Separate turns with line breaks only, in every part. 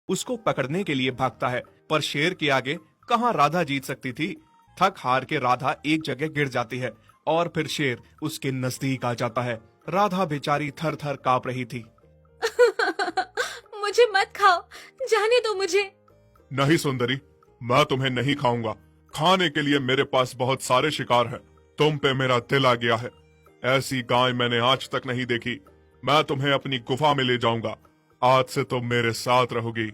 उसको पकड़ने के लिए भागता है, पर शेर के आगे कहाँ राधा जीत सकती थी। थक हार के राधा एक जगह गिर जाती है और फिर शेर उसके नजदीक आ जाता है। राधा बेचारी थर थर कांप रही थी।
मुझे मत खाओ, जाने दो मुझे।
नहीं सुंदरी, मैं तुम्हें नहीं खाऊंगा। खाने के लिए मेरे पास बहुत सारे शिकार हैं। तुम पे मेरा दिल आ गया है। ऐसी गाय मैंने आज तक नहीं देखी। मैं तुम्हें अपनी गुफा में ले जाऊंगा। आज से तुम मेरे साथ रहोगी।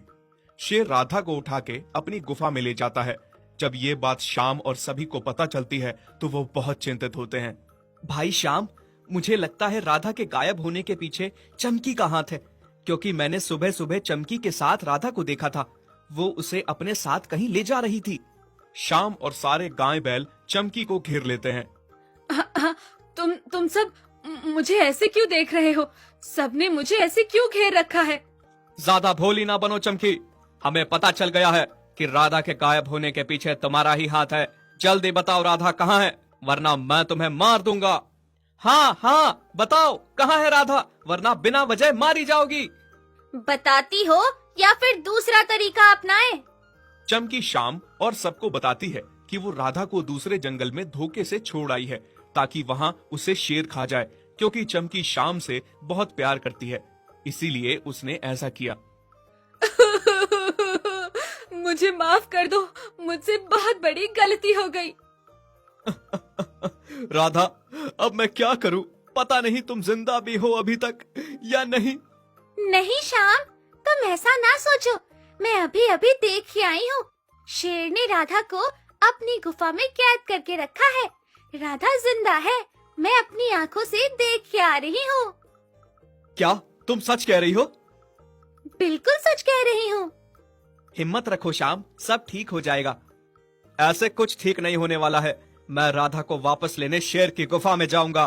शेर राधा को उठा के अपनी गुफा में ले जाता है। जब ये बात श्याम और सभी को पता चलती है तो वो बहुत चिंतित होते हैं।
भाई श्याम, मुझे लगता है राधा के गायब होने के पीछे चमकी का हाथ है, क्योंकि मैंने सुबह सुबह चमकी के साथ राधा को देखा था। वो उसे अपने साथ कहीं ले जा रही थी।
श्याम और सारे गाय बैल चमकी को घेर लेते हैं।
तुम सब मुझे ऐसे क्यों देख रहे हो? सबने मुझे ऐसे क्यों घेर रखा है?
ज्यादा भोली ना बनो चमकी। हमें पता चल गया है कि राधा के गायब होने के पीछे तुम्हारा ही हाथ है। जल्दी बताओ राधा कहाँ है, वरना मैं तुम्हें मार दूंगा। हाँ हाँ, बताओ कहाँ है राधा, वरना बिना वजह मारी जाओगी।
बताती हो या फिर दूसरा तरीका अपनाए?
चमकी श्याम और सबको बताती है कि वो राधा को दूसरे जंगल में धोखे से छोड़ आई है, ताकि वहाँ उसे शेर खा जाए, क्योंकि चमकी श्याम से बहुत प्यार करती है, इसीलिए उसने ऐसा किया।
मुझे माफ कर दो, मुझसे बहुत बड़ी गलती हो गई।
राधा, अब मैं क्या करूं? पता नहीं तुम जिंदा भी हो अभी तक या नहीं।
नहीं श्याम, तुम ऐसा ना सोचो। मैं अभी अभी देख के आई हूँ। शेर ने राधा को अपनी गुफा में कैद करके रखा है। राधा जिंदा है। मैं अपनी आंखों से देख के आ रही हूँ।
क्या तुम सच कह रही हो?
बिल्कुल सच कह रही हूँ।
हिम्मत रखो श्याम, सब ठीक हो जाएगा। ऐसे कुछ ठीक नहीं होने वाला है। मैं राधा को वापस लेने शेर की गुफा में जाऊंगा।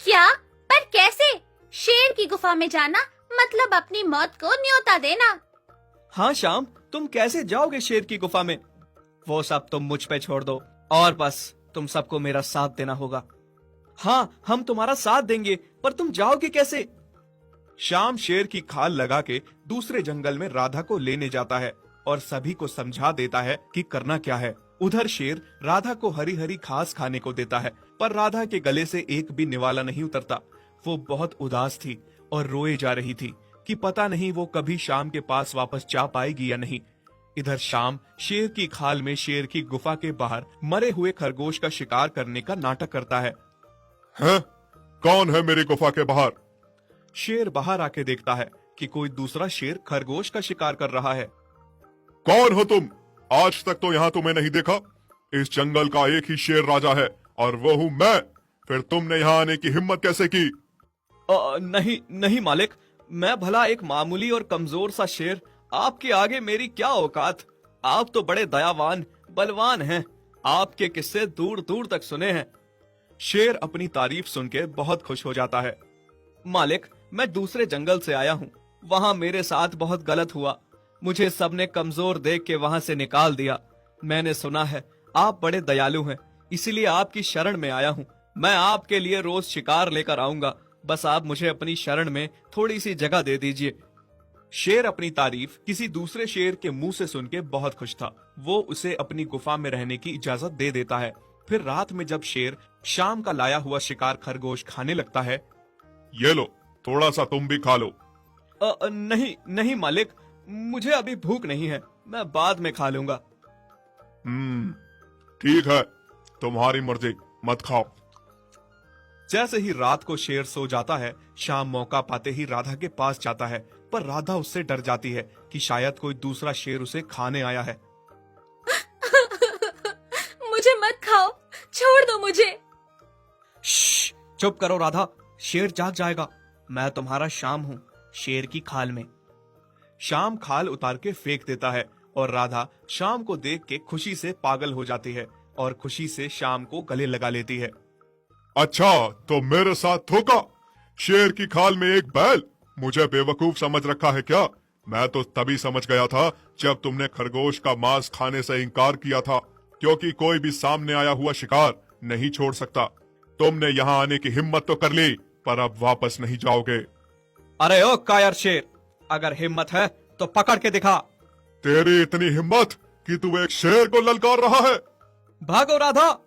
क्या? पर कैसे? शेर की गुफा में जाना मतलब अपनी मौत को न्योता देना।
हाँ श्याम, तुम कैसे जाओगे शेर की गुफा में? वो सब तुम मुझ पे छोड़ दो और बस तुम सबको मेरा साथ देना होगा। हाँ, हम तुम्हारा साथ देंगे, पर तुम जाओगे कैसे?
श्याम शेर की खाल लगा के दूसरे जंगल में राधा को लेने जाता है और सभी को समझा देता है कि करना क्या है। उधर शेर राधा को हरी हरी घास खाने को देता है, पर राधा के गले से एक भी निवाला नहीं उतरता। वो बहुत उदास थी और रोए जा रही थी कि पता नहीं वो कभी श्याम के पास वापस जा पाएगी या नहीं। इधर श्याम शेर की खाल में शेर की गुफा के बाहर मरे हुए खरगोश का शिकार करने का नाटक करता है।
हैं? कौन है मेरी गुफा के बाहर?
शेर बाहर आके देखता है कि कोई दूसरा शेर खरगोश का शिकार कर रहा है।
कौन हो तुम? आज तक तो यहाँ तुम्हें नहीं देखा। इस जंगल का एक ही शेर राजा है और वो हूँ मैं। फिर तुमने यहाँ आने की हिम्मत कैसे की?
नहीं नहीं मालिक, मैं भला एक मामूली और कमजोर सा शेर। आपके आगे मेरी क्या औकात। आप तो बड़े दयावान बलवान हैं। आपके किस्से दूर दूर तक सुने हैं।
शेर अपनी तारीफ सुन के बहुत खुश हो जाता है।
मालिक, मैं दूसरे जंगल से आया हूँ। वहाँ मेरे साथ बहुत गलत हुआ। मुझे सबने कमजोर देख के वहाँ से निकाल दिया। मैंने सुना है आप बड़े दयालु हैं, इसीलिए आपकी शरण में आया हूँ। मैं आपके लिए रोज शिकार लेकर आऊंगा। बस आप मुझे अपनी शरण में थोड़ी सी जगह दे दीजिए।
शेर अपनी तारीफ किसी दूसरे शेर के मुंह से सुन के बहुत खुश था। वो उसे अपनी गुफा में रहने की इजाजत दे देता है। फिर रात में जब शेर शाम का लाया हुआ शिकार खरगोश खाने लगता है।
ये लो, थोड़ा सा तुम भी खा लो।
नहीं नहीं मालिक, मुझे अभी भूख नहीं है। मैं बाद में खा लूंगा।
ठीक है, तुम्हारी मर्जी, मत खाओ।
जैसे ही रात को शेर सो जाता है, शाम मौका पाते ही राधा के पास जाता है, पर राधा उससे डर जाती है कि शायद कोई दूसरा शेर उसे खाने आया है।
मुझे मत खाओ, छोड़ दो मुझे।
चुप करो राधा, शेर जाग जाएगा। मैं तुम्हारा शाम हूँ, शेर की खाल में।
शाम खाल उतार के फेंक देता है और राधा शाम को देख के खुशी से पागल हो जाती है और खुशी से शाम को गले लगा लेती है।
अच्छा, तो मेरे साथ धोखा? शेर की खाल में एक बैल? मुझे बेवकूफ समझ रखा है क्या? मैं तो तभी समझ गया था जब तुमने खरगोश का मांस खाने से इनकार किया था, क्योंकि कोई भी सामने आया हुआ शिकार नहीं छोड़ सकता। तुमने यहाँ आने की हिम्मत तो कर ली, पर अब वापस नहीं जाओगे।
अरे ओ कायर शेर, अगर हिम्मत है तो पकड़ के दिखा।
तेरी इतनी हिम्मत कि तू एक शेर को ललकार रहा है।
भागो राधा।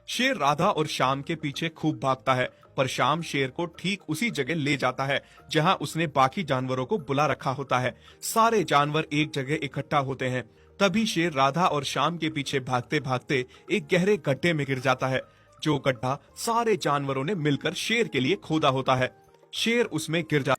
शेर राधा और श्याम के पीछे खूब भागता है, पर श्याम शेर को ठीक उसी जगह ले जाता है जहां उसने बाकी जानवरों को बुला रखा होता है। सारे जानवर एक जगह इकट्ठा होते हैं। तभी शेर राधा और श्याम के पीछे भागते भागते एक गहरे गड्ढे में गिर जाता है, जो गड्ढा सारे जानवरों ने मिलकर शेर के लिए खोदा होता है। शेर उसमें गिर जाता